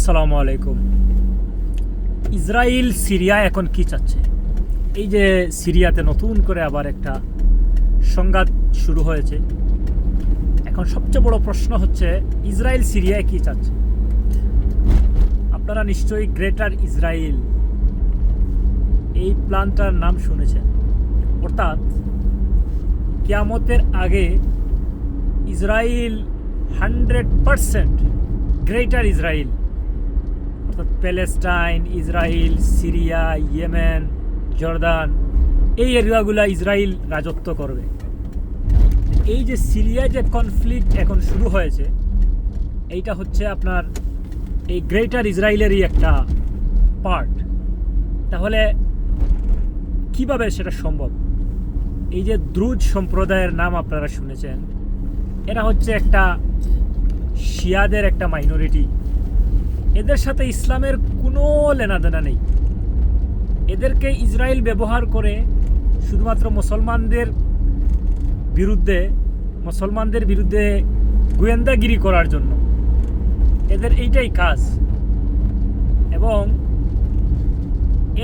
আসসালামু আলাইকুম। Israel Syria এখন কি চাচ্ছে? এই যে সিরিয়াতে নতুন করে আবার একটা সংঘাত শুরু হয়েছে। এখন সবচেয়ে বড় প্রশ্ন হচ্ছে ইসরায়েল সিরিয়ায় কি চাচ্ছে? আপনারা নিশ্চয়ই গ্রেটার ইসরায়েল এই প্ল্যানটার নাম শুনেছেন। অর্থাৎ কিয়ামতের আগে ইসরায়েল 100% গ্রেটার ইসরায়েল, অর্থাৎ Palestine, Israel, Syria, Yemen, Jordan, এই এরিয়াগুলো ইসরায়েল রাজত্ব করবে। এই যে সিরিয়া যে কনফ্লিক্ট এখন শুরু হয়েছে, এইটা হচ্ছে আপনার এই গ্রেটার ইসরায়েলেরই একটা পার্ট। তাহলে কিভাবে সেটা সম্ভব? এই যে দ্রুজ সম্প্রদায়ের নাম আপনারা শুনেছেন, এরা হচ্ছে একটা শিয়াদের একটা মাইনরিটি। এদের সাথে ইসলামের কোনো লেনাদেনা নেই। এদেরকে ইসরায়েল ব্যবহার করে শুধুমাত্র মুসলমানদের বিরুদ্ধে গোয়েন্দাগিরি করার জন্য। এদের এইটাই কাজ। এবং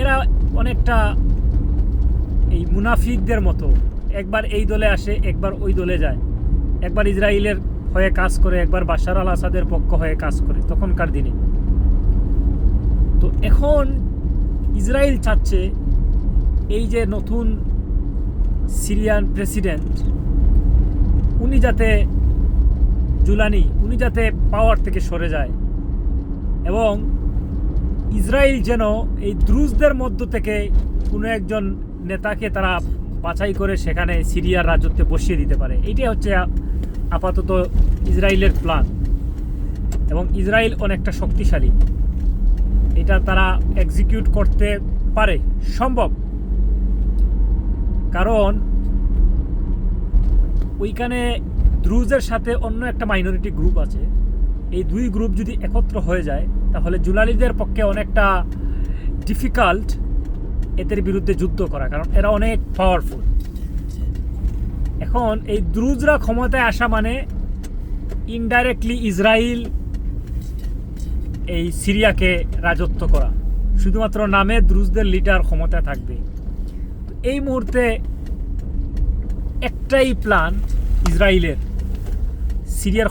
এরা অনেকটা এই মুনাফিকদের মতো, একবার এই দলে আসে, একবার ওই দলে যায়, একবার ইসরায়েলের হয়ে কাজ করে, একবার বাশার আল আসাদের পক্ষ হয়ে কাজ করে তখনকার দিনে। তো এখন ইসরায়েল চাচ্ছে এই যে নতুন সিরিয়ান প্রেসিডেন্ট, উনি যাতে পাওয়ার থেকে সরে যায় এবং ইসরায়েল যেন এই দ্রুজদের মধ্য থেকে কোনো একজন নেতাকে তারা বাছাই করে সেখানে সিরিয়ার রাজত্বে বসিয়ে দিতে পারে। এইটাই হচ্ছে আপাতত ইসরায়েলের প্ল্যান। এবং ইসরায়েল অনেকটা শক্তিশালী, এটা তারা এক্সিকিউট করতে পারে, সম্ভব। কারণ ওইখানে দ্রুজের সাথে অন্য একটা মাইনরিটি গ্রুপ আছে। এই দুই গ্রুপ যদি একত্র হয়ে যায় তাহলে জুলালিদের পক্ষে অনেকটা ডিফিকাল্ট এদের বিরুদ্ধে যুদ্ধ করা, কারণ এরা অনেক পাওয়ারফুল। এখন এই দ্রুজরা ক্ষমতায় আসা মানে ইনডাইরেক্টলি ইসরায়েল এই সিরিয়াকে রাজত্ব করা। শুধুমাত্র নামে দ্রুজদের লিডার ক্ষমতায় থাকবে। এই মুহূর্তে একটাই প্ল্যান ইসরায়েলের, সিরিয়ার